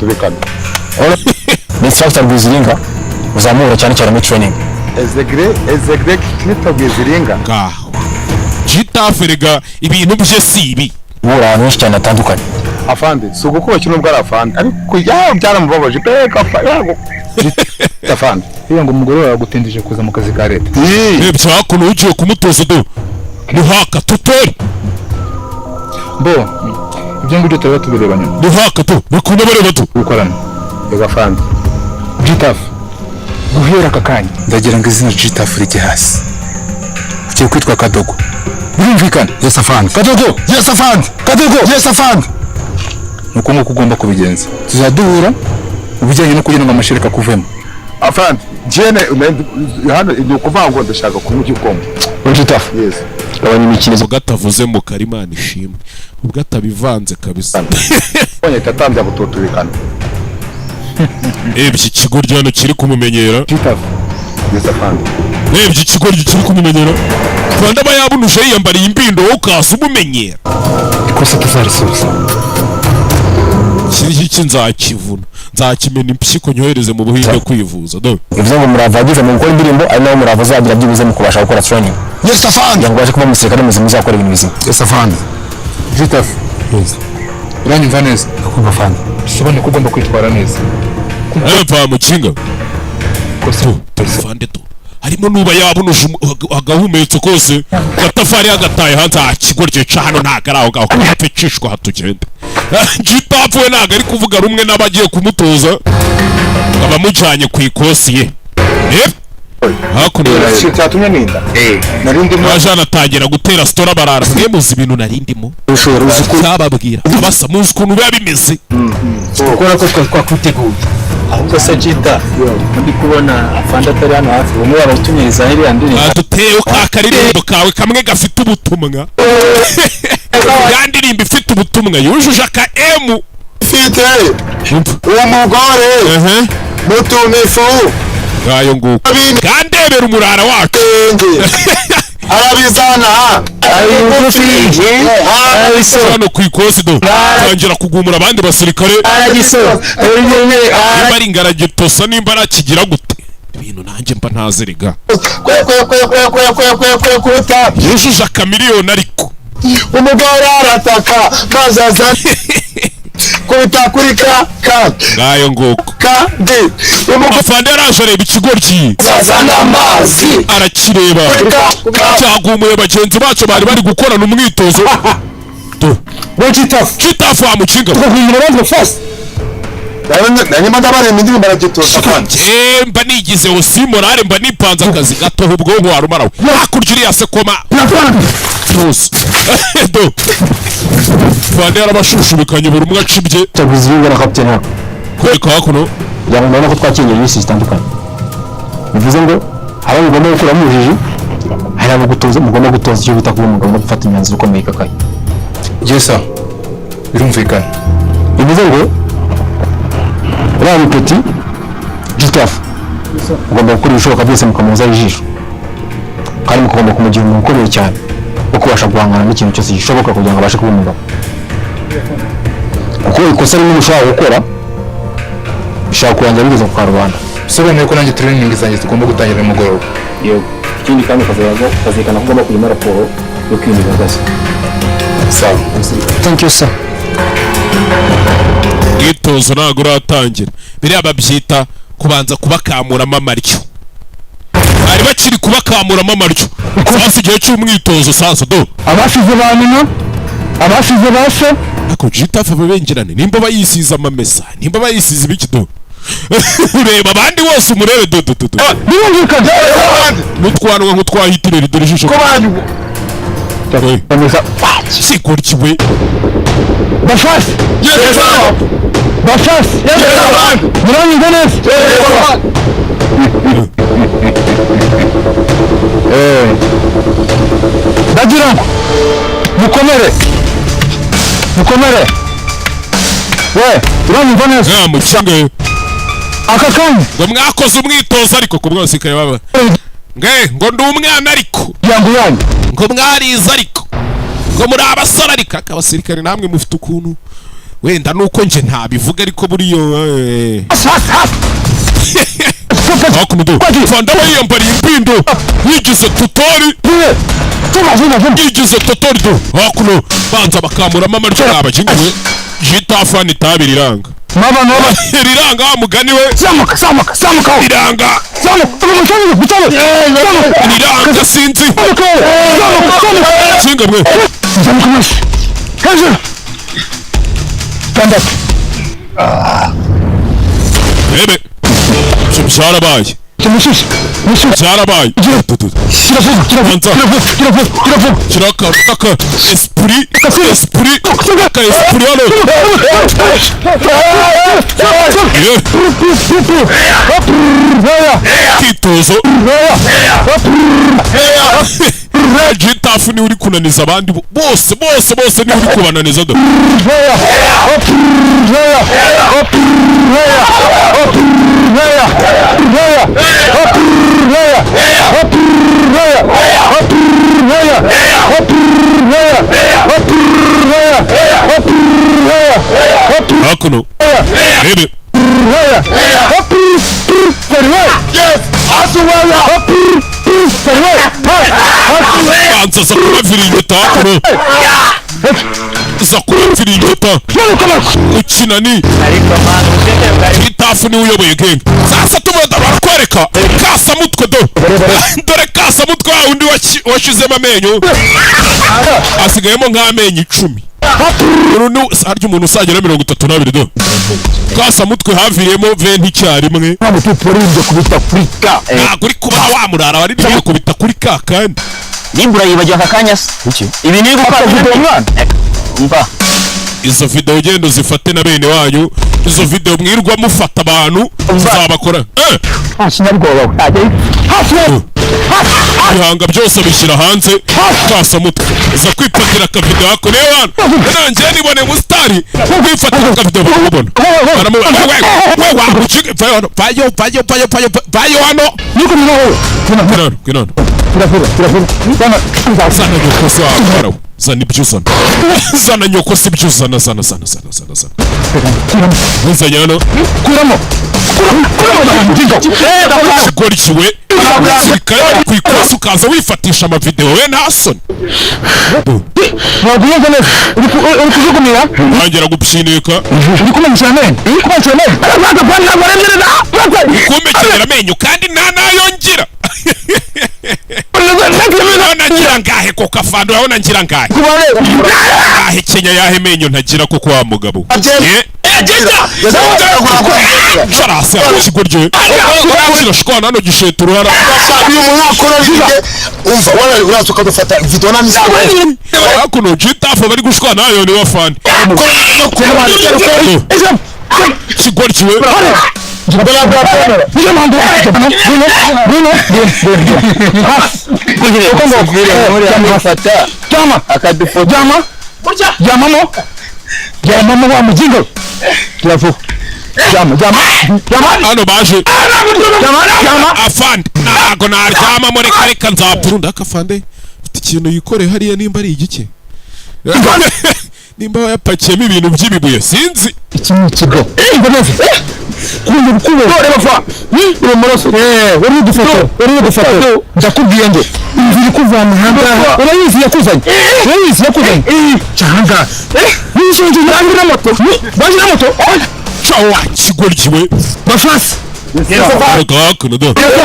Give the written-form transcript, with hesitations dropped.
tubikana ni instructor Rwiziringa uzamura cyane cyane mu training Ezegre nitwa Rwiziringa ngaho jitafurega ibintu bye sibi bura ahantu henshi cyane atandukanye afande suko kuba kino bwa afande ariko byaramubabaje peka yago afande iyo ngo umugore wawe agutindije kuza mu kazi ka leta byakuno ugiye kumutoza do muhaka tutore bo ibyo ngibyo turaba tubireba nyuma muhaka to bakunda bareba to gukorana yego afande Gitaf guhera aka kanya ndagira ngo izina Gitaf rijye hasi ugiye kwitwa Kadogo birumvikana yes afande Kadogo yes afande Kadogo yes afande nuko nguko ugomba kubigenza tuzaduhura ubijyanye no kugira ngo amashereka kuvemo afande jene hano ni kuvuga ngo ndashaka kunywa igikoma Gitaf yes gabanya imikino gatavuze mu karimana ishimwe ubwo atabivanze kabisa onye tatambya butotubikana iki kigo ryano kiri kumumenyera Gitaf yes afande iki kigo kiri kumumenyera Rwanda bayabunuje yiyambariye imbindo ukasa umumenyera ikosa tuzarisubiza iki nzakivuna nzakimena impyiko nyohereze mu buhinde kwivuza do bivuze ngo murava agize mu gukora indirimbo ari naho murava azagira byibuze mu kubasha gukora training yes afande ngo baje kuba umusirikare muzima uzakora ibintu bizima yes afande Gitaf uranyumva neza akumva afande bisobanuye ko ugomba kwitwara neza mva mukinga afande to harimo nuba yabunuje agahumetse kose gatafari agataye hanze akigorye ca hano ntagaraho gaho kapecishwa hatugende Gitaf we naga ari kuvuga rumwe n'abagiye kumutoza abamujanye ku ikosi ye hakuno cyatumye ninda narindimo ajana atangira gutera stora barara mwe muzi ibintu narindimo ushobora uzi ko zababwira abasa muzi ukuntu biba bimeze ukora ko twakwiteguye ahubwo se Gita ndi kubona afande atari hano hafi umwe warutunyiriza heri yandiri aduteyeho ka karirimbo kawe kamwe gafite ubutumwa yandirimba ifite ubutumwa yujuje aka M fite uwo mugore mutumifu ngayo nguko kandebera umurara wacu arabizana hano ku ikosi do tangira kugumura abandi basirikare nimba ari ingaragitosa nimba arakigira gute ibintu nanjye mba ntazerega yujuje akamiliyoni ariko umugore arataka maze azana kubita kuri ka ngayo nguko kandi afande araje areba ikigoryi azana amazi arakireba cyagumuye bagenzi bacu bari bari gukorana umwitozo Gitaf wa mukinga nanyuma ndabarema indirimbo aragitosa kandi mba nigize osi morale mba nipanze akazi gato ubwonko warumarawe hakurya uriya sekoma rwose do fande yarabashushubikanye buri umwe acibye Rwiziringa na captain hako kureka hakuno kugira ngo ko twakingiye ibisi zitandukanye bivuze ngo hari mugomba gukora mujiji hari abo gutoza mugomba gutoza icyo bita kuba mugomba gufata imyanzuro ukomeye kakaye yesa birumvikana bivuze ngo uriya petit Gitaf ugomba gukora ibishoboka byose mukamuza ijisho kandi mukagomba kumugira umuntu ukomeye cyane wo kubasha guhangana n'ikintu cyose gishoboka kugira ngo abashe kuba umugabo kuko ikosa rimwe mushobora gukora bishaka kurangira bigeze ku karubanda bisobanuye ko nanjye training zanjye tugomba gutangira nimugoroba yego ikindi kandi ukazirikana ko ugomba kujya raporo yo kwinjiza gashya sawa thank you sir mwitozo ntabwo uratangira biriya babyita kubanza kubakamuramo amaryo bari bakiri kubakamuramo amaryo sasa igihe cy'umwitozo sasa do abashize ba nyina abashize bashe ako Gitaf babengerane nimba bayisiza amamesa nimba bayisiza ibiki do ureba abandi bose umurebe do birumvikana n'utwanwa nk'utwahitirera dore ijisho bameza sikurkiwe bashasi bashasi muranyumva neza ndagira ngo mukomere we uranyumva neza mukinga aka kanya ngo mwakoze umwitozo ariko ku bwose kare baba ngo ndi umwana ariko yangu ngo mwarize ariko ngo muri abasore ariko abasirikare namwe mufite ukuntu wenda nuko nje ntabivuga ariko buriyo hakuno do fanda yiyambariye impindo yigize tutori yigize tutori do hakuno banza bakamuramo amaryo abajingiwe jitafani tabiriranga riranga mugani we samuka riranga riranga sinzi singa mwe bebe byarabaye byarabaye kiraka esprit hano kitozo jitafu ni uri kunaniza abandi bose ni uri kubananiza do hakuno bebe banza zakura viringeta hakuno zakura viringeta ukina ni itafu ni uyoboye genge sasa tumuda barakwereka kasa mutwe do dore kasa mutwe wa undi washizemo amenyo asigayemo nk'amenyo 10 urunu saryo umuntu usagera 32 do kasa mutwe haviremo 20 icyarimwe ntamutuporinze kubita kuri ka kuri kuba wamurara bari kubita kuri ka kandi nimbura yibagiye akakanya se ibi ni gukora video mwana umva izo video gendo zifate na bene wanyu izo video mwirwa mufata abantu uzabakora kinyarwoba ihanga byose bishyira hanze kasa mutwe iza kwifatira akavideo ako reba nanjye nibone musitari kwifatira akavideo bakubona vayo hano niko mwaho kinano turafura sana nyoko si wakora zana ibyo uzana zana nyoko si ibyo uzana zana nzanya hano kuramo kigorikiwe sirikare kwikosa ukaza wifatisha amavideo we nta soni ntabwo yeze neza uri kujugumira wongera gupshinika uri kumenyesha amenyo kumenyera amenyo kandi nta nayongira nagira ngahe ko kafando yaho nagira ngahe ngahe Kenya yahe menyo ntagira ko kwa mugabo charasa kigorje kirashikwana hano gishetu ruhara uyu mwakora rige umva wala urasoka dufata video na misi akuno jitafa bari gushikwana nayo ni wafandi kigorje Jama wa mujingo turafu jama hano baje afandi nago naryama muri kareka nzapfunda akafande ufite ikintu yikore hariya nimba ari igike nimba yapakiyemo ibintu by'ibibuye sinzi iki ni ikigo ngoneze kundi rukubo reba fa ni moroso uri dufoto ndakubwiye ngo imviri kuva mu hanga urayizi yakuzanye cyanga nishinje na moto baje na moto chawa kigorjiwe bafasi gakuno do